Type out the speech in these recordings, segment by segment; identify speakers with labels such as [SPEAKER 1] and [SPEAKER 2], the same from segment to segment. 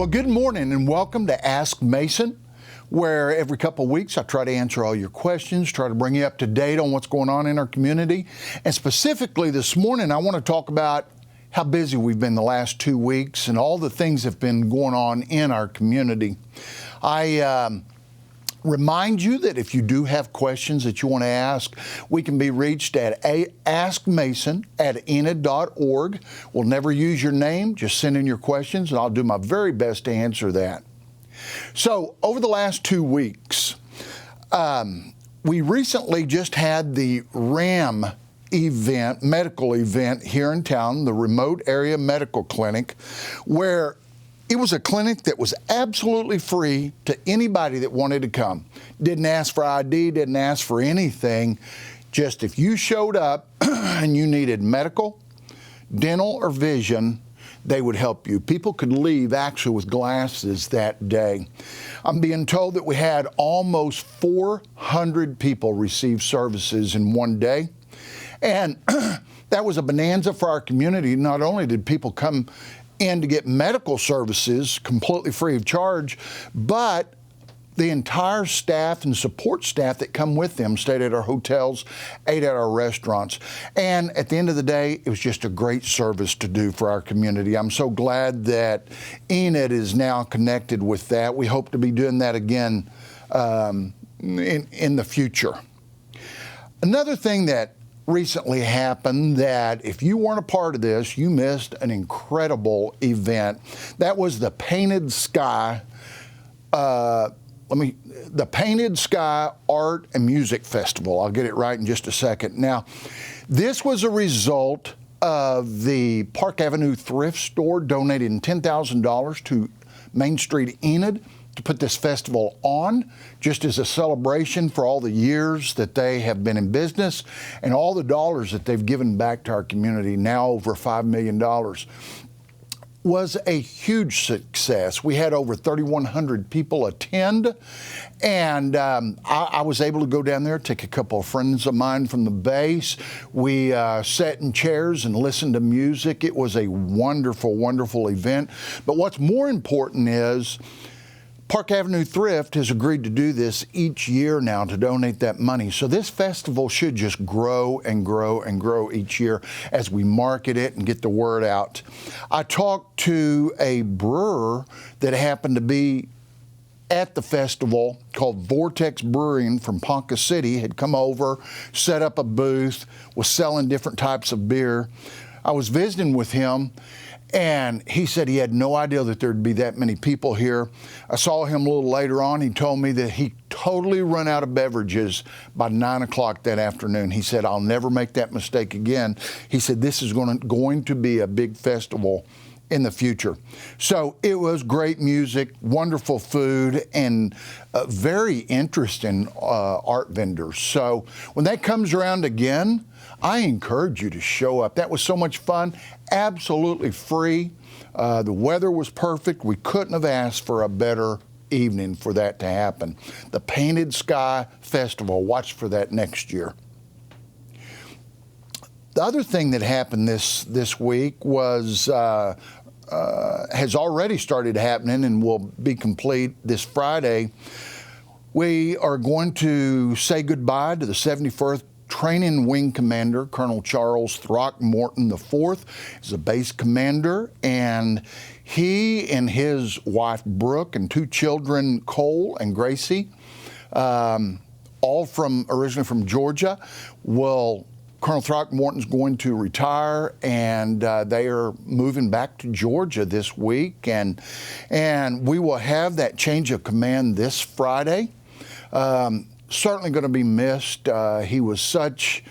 [SPEAKER 1] Well, good morning and welcome to Ask Mason, where every couple of weeks I try to answer all your questions, try to bring you up to date on what's going on in our community. And specifically this morning, I want to talk about how busy we've been the last 2 weeks and all the things that have been going on in our community. I remind you that if you do have questions that you want to ask, we can be reached at askmason@enid.org. We'll never use your name, just send in your questions, and I'll do my very best to answer that. So, over the last 2 weeks, we recently just had the RAM event, medical event here in town, the Remote Area Medical Clinic, where it was a clinic that was absolutely free to anybody that wanted to come. Didn't ask for ID, didn't ask for anything. Just if you showed up and you needed medical, dental, or vision, they would help you. People could leave actually with glasses that day. I'm being told that we had almost 400 people receive services in one day. And that was a bonanza for our community. Not only did people come in to get medical services completely free of charge, but the entire staff and support staff that come with them stayed at our hotels, ate at our restaurants. And at the end of the day, it was just a great service to do for our community. I'm so glad that Enid is now connected with that. We hope to be doing that again in the future. Another thing that recently happened that if you weren't a part of this, you missed an incredible event. That was the Painted Sky, the Painted Sky Art and Music Festival. I'll get it right in just a second. Now, this was a result of the Park Avenue thrift store donating $10,000 to Main Street Enid to put this festival on, just as a celebration for all the years that they have been in business and all the dollars that they've given back to our community, now over $5 million. Was a huge success. We had over 3,100 people attend, and I was able to go down there, take a couple of friends of mine from the base. We sat in chairs and listened to music. It was a wonderful, wonderful event. But what's more important is Park Avenue Thrift has agreed to do this each year now to donate that money. So this festival should just grow and grow and grow each year as we market it and get the word out. I talked to a brewer that happened to be at the festival called Vortex Brewing from Ponca City, had come over, set up a booth, was selling different types of beer. I was visiting with him, and he said he had no idea that there'd be that many people here. I saw him a little later on. He told me that he totally run out of beverages by 9 o'clock that afternoon. He said, I'll never make that mistake again. He said, this is going to be a big festival in the future. So it was great music, wonderful food, and very interesting art vendors. So when that comes around again, I encourage you to show up. That was so much fun, absolutely free. The weather was perfect. We couldn't have asked for a better evening for that to happen. The Painted Sky Festival, watch for that next year. The other thing that happened this week was has already started happening and will be complete this Friday. We are going to say goodbye to the 71st Training Wing Commander, Colonel Charles Throckmorton IV, is a base commander, and he and his wife Brooke and 2 children, Cole and Gracie, all originally from Georgia, Colonel Throckmorton's going to retire, and they are moving back to Georgia this week, and we will have that change of command this Friday. Certainly going to be missed. He was such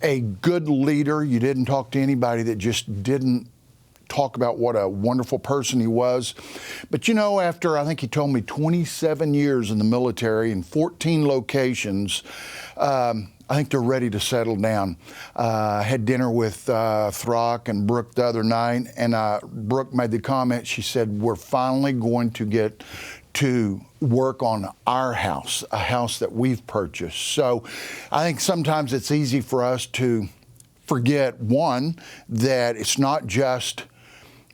[SPEAKER 1] a good leader. You didn't talk to anybody that just didn't talk about what a wonderful person he was. But you know, after I think he told me 27 years in the military in 14 locations, I think they're ready to settle down. Had dinner with Throck and Brooke the other night, and Brooke made the comment, she said, we're finally going to get to work on our house, a house that we've purchased. So I think sometimes it's easy for us to forget, one, that it's not just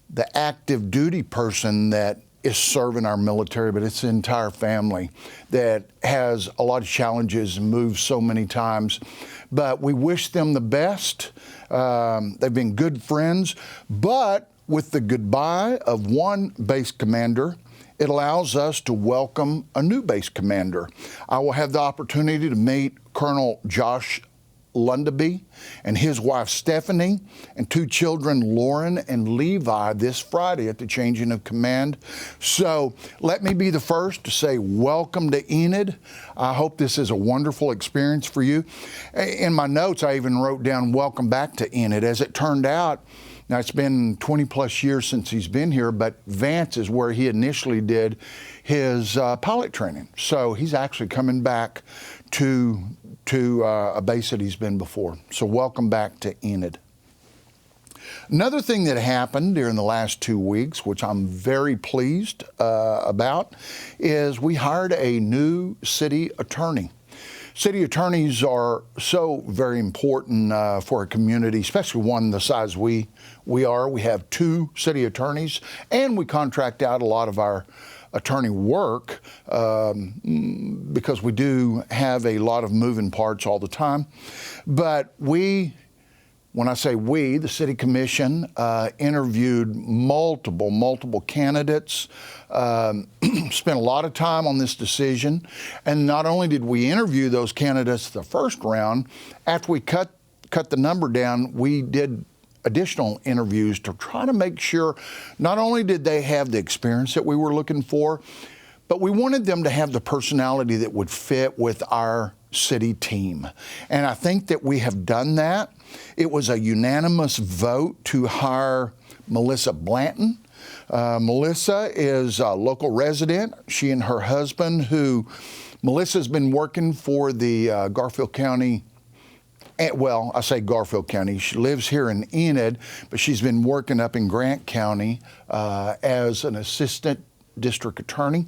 [SPEAKER 1] the active duty person that is serving our military, but it's the entire family that has a lot of challenges and moves so many times. But we wish them the best. They've been good friends, but with the goodbye of one base commander, it allows us to welcome a new base commander. I will have the opportunity to meet Colonel Josh Lundaby and his wife Stephanie and two children Lauren and Levi this Friday at the changing of command. So let me be the first to say welcome to Enid. I hope this is a wonderful experience for you. In my notes I even wrote down welcome back to Enid. As it turned out, now it's been 20 plus years since he's been here, but Vance is where he initially did his pilot training. So he's actually coming back to a base that he's been before. So welcome back to Enid. Another thing that happened during the last 2 weeks, which I'm very pleased about, is we hired a new city attorney. City attorneys are so very important for a community, especially one the size we are. We have 2 city attorneys, and we contract out a lot of our attorney work because we do have a lot of moving parts all the time. But when I say we, the City Commission interviewed multiple candidates, spent a lot of time on this decision. And not only did we interview those candidates the first round, after we cut the number down, we did additional interviews to try to make sure not only did they have the experience that we were looking for, but we wanted them to have the personality that would fit with our city team. And I think that we have done that. It was a unanimous vote to hire Melissa Blanton. Melissa is a local resident. She and her husband, Melissa's been working for the Garfield County. Well, I say Garfield County. She lives here in Enid, but she's been working up in Grant County as an assistant district attorney.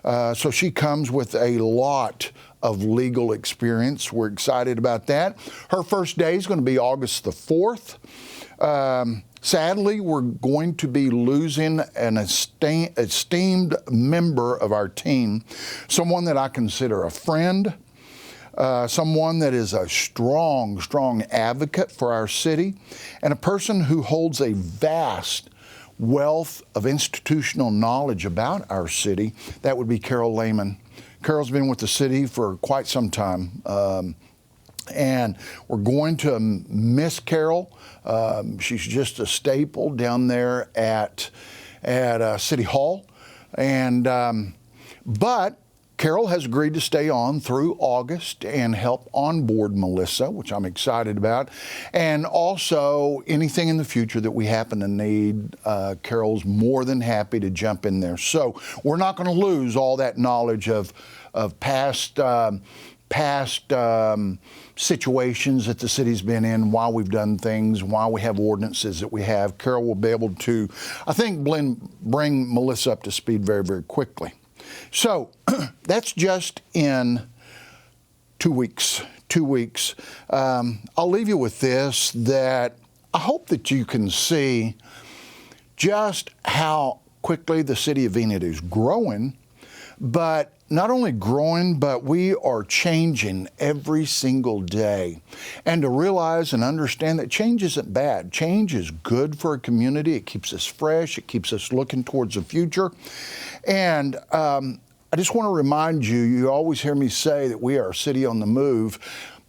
[SPEAKER 1] So she comes with a lot of legal experience. We're excited about that. Her first day is going to be August the 4th. Sadly, we're going to be losing an esteemed member of our team, someone that I consider a friend, someone that is a strong advocate for our city, and a person who holds a vast wealth of institutional knowledge about our city. That would be Carol Lehman. Carol's been with the city for quite some time, and we're going to miss Carol. She's just a staple down there at City Hall, but Carol has agreed to stay on through August and help onboard Melissa, which I'm excited about. And also, anything in the future that we happen to need, Carol's more than happy to jump in there. So we're not going to lose all that knowledge of past situations that the city's been in, why we've done things, why we have ordinances that we have. Carol will be able to, I think, bring Melissa up to speed very quickly. So that's just in 2 weeks. I'll leave you with this, that I hope that you can see just how quickly the city of Enid is growing, but not only growing, but we are changing every single day. And to realize and understand that change isn't bad. Change is good for a community. It keeps us fresh. It keeps us looking towards the future. And I just want to remind you, you always hear me say that we are a city on the move,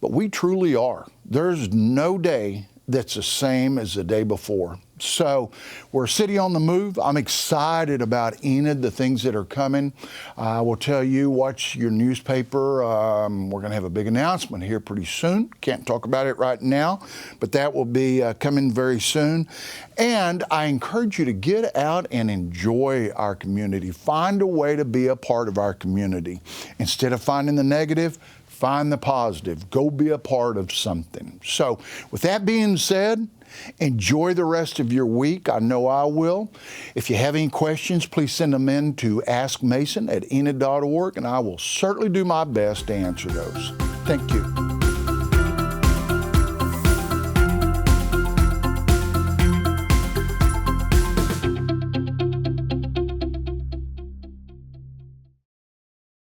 [SPEAKER 1] but we truly are. There's no day that's the same as the day before. So we're a city on the move. I'm excited about Enid, the things that are coming. I will tell you, watch your newspaper. We're going to have a big announcement here pretty soon. Can't talk about it right now, but that will be coming very soon. And I encourage you to get out and enjoy our community. Find a way to be a part of our community. Instead of finding the negative, find the positive. Go be a part of something. So with that being said, enjoy the rest of your week. I know I will. If you have any questions, please send them in to askmason@enid.org, and I will certainly do my best to answer those. Thank you.